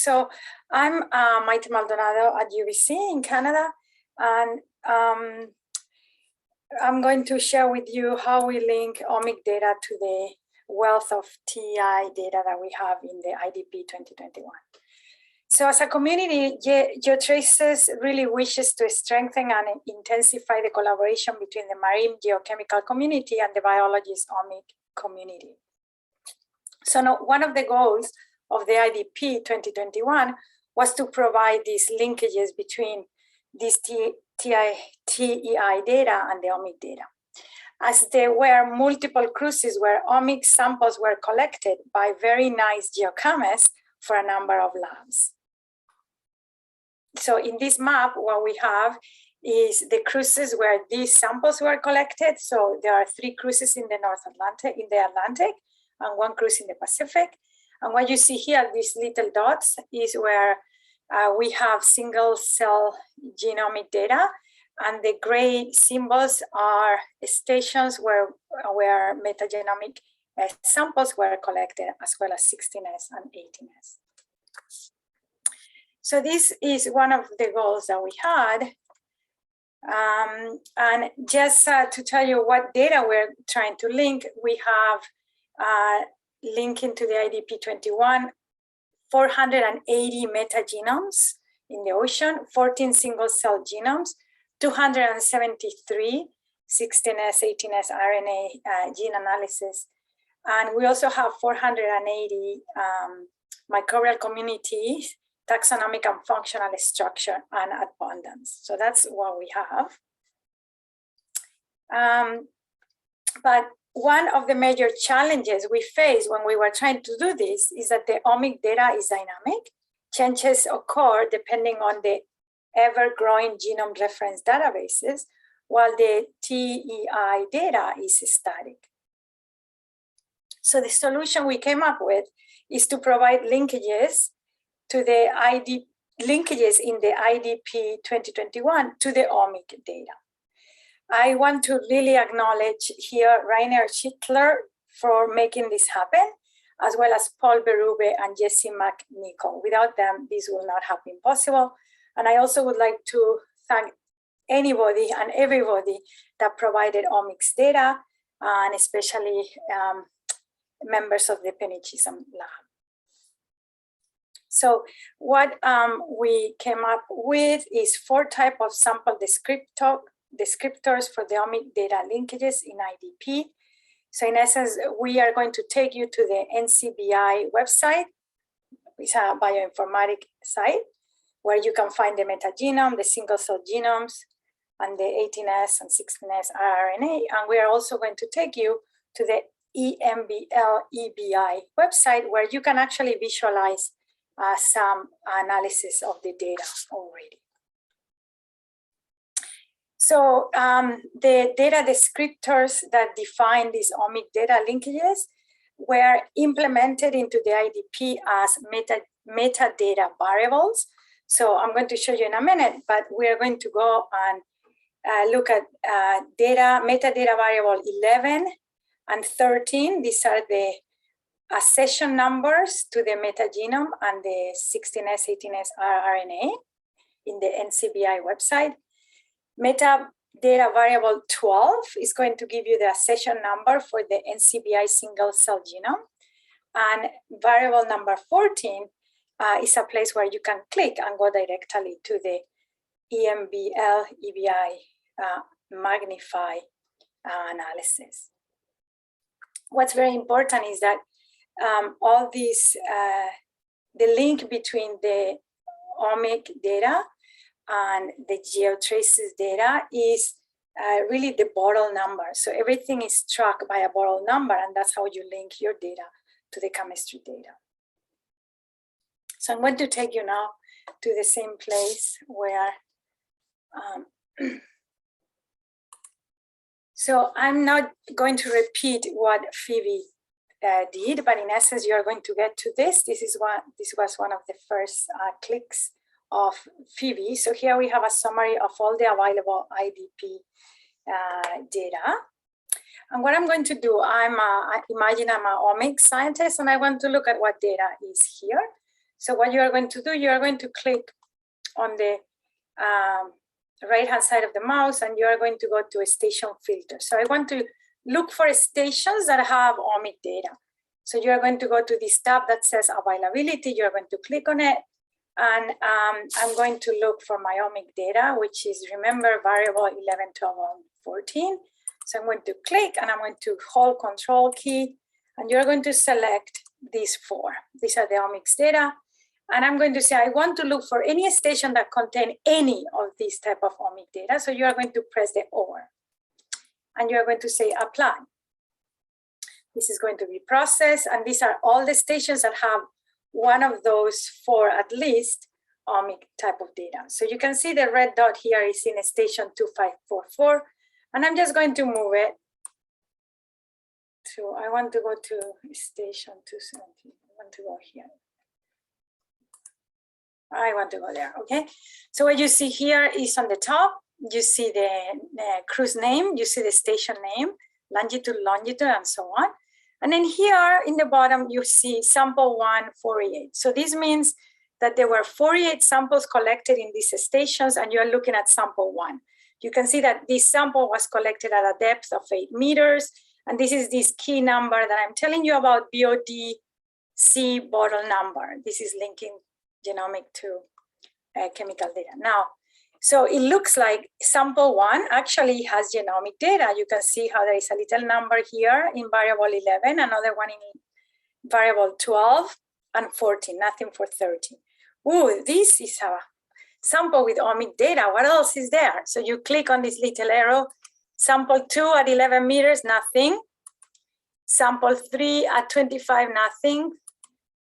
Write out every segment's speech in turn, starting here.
So I'm Maite Maldonado at UBC in Canada, and I'm going to share with you how we link omic data to the wealth of TEI data that we have in the IDP2021. So as a community, GeoTraces really wishes to strengthen and intensify the collaboration between the marine geochemical community and the biologist omic community. So now, one of the goals of the IDP 2021 was to provide these linkages between these TEI data and the omic data, as there were multiple cruises where omic samples were collected by very nice geochemists for a number of labs. So in this map, what we have is the cruises where these samples were collected. So there are 3 cruises in the Atlantic, and 1 cruise in the Pacific. And what you see here, these little dots, is where we have single cell genomic data, and the gray symbols are stations where metagenomic samples were collected, as well as 16S and 18S. So this is one of the goals that we had. And just to tell you what data we're trying to link, we have linking to the IDP21, 480 metagenomes in the ocean, 14 single cell genomes, 273 16S, 18S RNA gene analysis. And we also have 480 microbial communities, taxonomic and functional structure and abundance. So that's what we have. But one of the major challenges we face when we were trying to do this is that the omic data is dynamic. Changes occur depending on the ever-growing genome reference databases, while the TEI data is static. So the solution we came up with is to provide linkages to the linkages in the IDP 2021 to the omic data. I want to really acknowledge here Rainer Schittler for making this happen, as well as Paul Berube and Jesse McNichol. Without them, this will not have been possible. And I also would like to thank anybody and everybody that provided omics data, and especially members of the Penichism Lab. So what we came up with is 4 types of sample descriptors for the omic data linkages in IDP. So in essence, we are going to take you to the NCBI website, which is a bioinformatic site, where you can find the metagenome, the single cell genomes, and the 18S and 16S rRNA. And we are also going to take you to the EMBL-EBI website, where you can actually visualize some analysis of the data already. So the data descriptors that define these omic data linkages were implemented into the IDP as metadata variables. So I'm going to show you in a minute, but we're going to go and look at metadata variable 11 and 13. These are the accession numbers to the metagenome and the 16S, 18S rRNA in the NCBI website. Metadata variable 12 is going to give you the accession number for the NCBI single cell genome. And variable number 14 is a place where you can click and go directly to the EMBL-EBI magnify analysis. What's very important is that all these, the link between the omic data and the GeoTraces data is really the Borel number. So everything is tracked by a Borel number, and that's how you link your data to the chemistry data. So I'm going to take you now to the same place where, so I'm not going to repeat what Phoebe did, but in essence, you are going to get to this. This was one of the first clicks of Phoebe. So here we have a summary of all the available IDP data. And what I'm going to do, imagine I'm an omics scientist and I want to look at what data is here. So what you are going to do, you are going to click on the right-hand side of the mouse, and you are going to go to a station filter. So I want to look for stations that have omic data. So you are going to go to this tab that says availability. You're going to click on it. And I'm going to look for my omic data, which is, remember, variable 11, 12, 14. So I'm going to click and I'm going to hold Control key, and you're going to select these 4. These are the omics data. And I'm going to say, I want to look for any station that contain any of these type of omic data. So you are going to press the OR. And you're going to say apply. This is going to be processed. And these are all the stations that have one of those 4 at least omic type of data. So you can see the red dot here is in station 2544. And I'm just going to move it to, I want to go to station 270. I want to go here. I want to go there, okay? So what you see here is on the top, you see the cruise name, you see the station name, longitude, longitude, and so on. And then here in the bottom, you see sample 148. So this means that there were 48 samples collected in these stations, and you're looking at sample 1. You can see that this sample was collected at a depth of 8 meters. And this is this key number that I'm telling you about, BODC bottle number. This is linking genomic to chemical data. Now, so it looks like sample 1 actually has genomic data. You can see how there is a little number here in variable 11, another one in variable 12, and 14, nothing for 13. Ooh, this is a sample with omic data. What else is there? So you click on this little arrow. Sample 2 at 11 meters, nothing. Sample 3 at 25, nothing.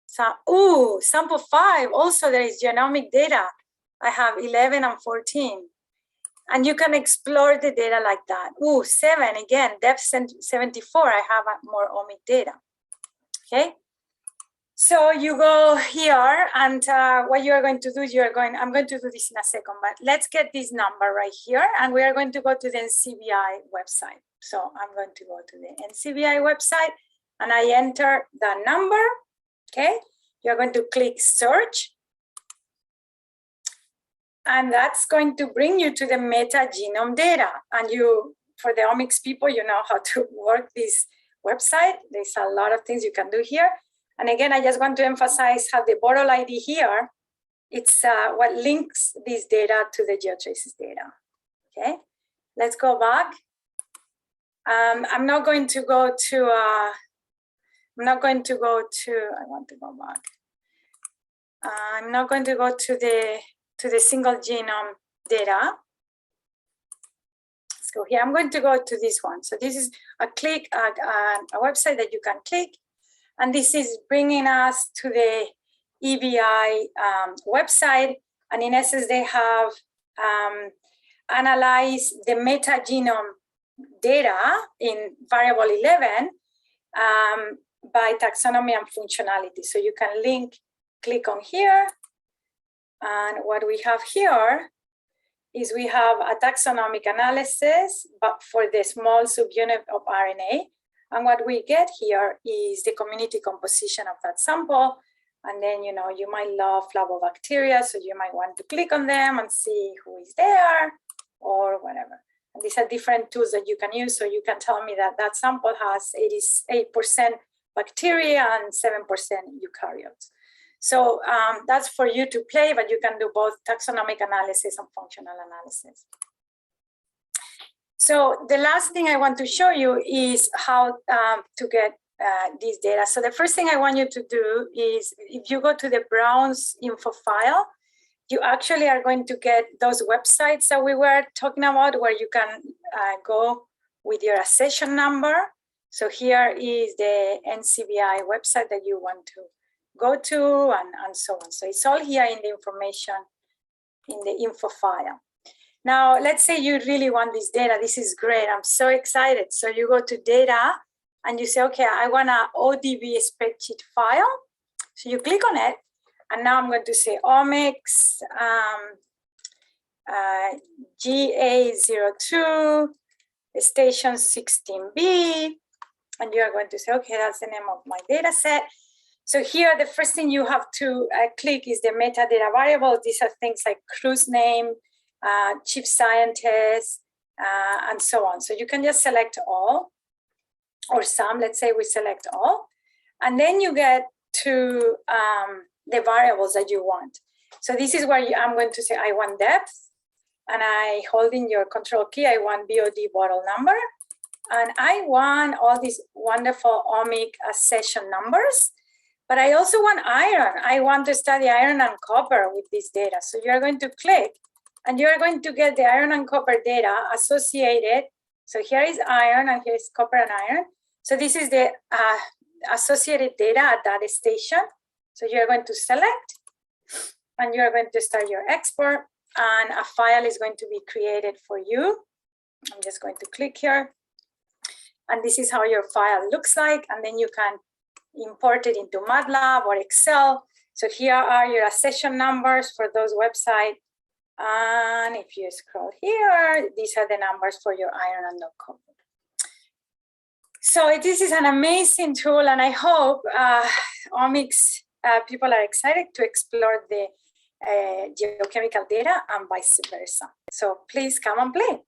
So, ooh, sample 5, also there is genomic data. I have 11 and 14. And you can explore the data like that. Ooh, 7, again, depth 74, I have more omic data, okay? So you go here, and what you are going to do, I'm going to do this in a second, but let's get this number right here, and we are going to go to the NCBI website. So I'm going to go to the NCBI website, and I enter the number, okay? You're going to click search, and that's going to bring you to the metagenome data. And you, for the omics people, you know how to work this website. There's a lot of things you can do here. And again, I just want to emphasize how the bottle ID here, it's what links this data to the GeoTraces data. Okay, let's go back. I'm not going to go to, I want to go back. I'm not going to go to the single genome data. Let's go here. I'm going to go to this one. So this is a website that you can click. And this is bringing us to the EBI website. And in essence, they have analyzed the metagenome data in variable 11 by taxonomy and functionality. So you can click on here. And what we have here is we have a taxonomic analysis, but for the small subunit of RNA. And what we get here is the community composition of that sample. And then, you know, you might love flavobacteria, so you might want to click on them and see who is there or whatever. And these are different tools that you can use. So you can tell me that that sample has 88% bacteria and 7% eukaryotes. So that's for you to play, but you can do both taxonomic analysis and functional analysis. So the last thing I want to show you is how to get these data. So the first thing I want you to do is, if you go to the Browns info file, you actually are going to get those websites that we were talking about, where you can go with your accession number. So here is the NCBI website that you want to go to, and so on. So it's all here in the information in the info file. Now, let's say you really want this data. This is great. I'm so excited. So you go to data and you say, okay, I want an ODB spreadsheet file. So you click on it. And now I'm going to say omics GA02 station 16B. And you are going to say, okay, that's the name of my data set. So here, the first thing you have to click is the metadata variables. These are things like cruise name, chief scientist, and so on. So you can just select all or some. Let's say we select all. And then you get to the variables that you want. So this is where I'm going to say I want depth. And I hold in your control key, I want BOD bottle number. And I want all these wonderful omic session numbers. But I also want iron. I want to study iron and copper with this data. So you're going to click and you're going to get the iron and copper data associated. So here is iron and here is copper and iron. So this is the associated data at that station. So you're going to select and you're going to start your export and a file is going to be created for you. I'm just going to click here. And this is how your file looks like. And then you can import it into MATLAB or Excel. So here are your accession numbers for those websites. And if you scroll here, these are the numbers for your iron and copper. So this is an amazing tool, and I hope omics people are excited to explore the geochemical data and vice versa. So please come and play.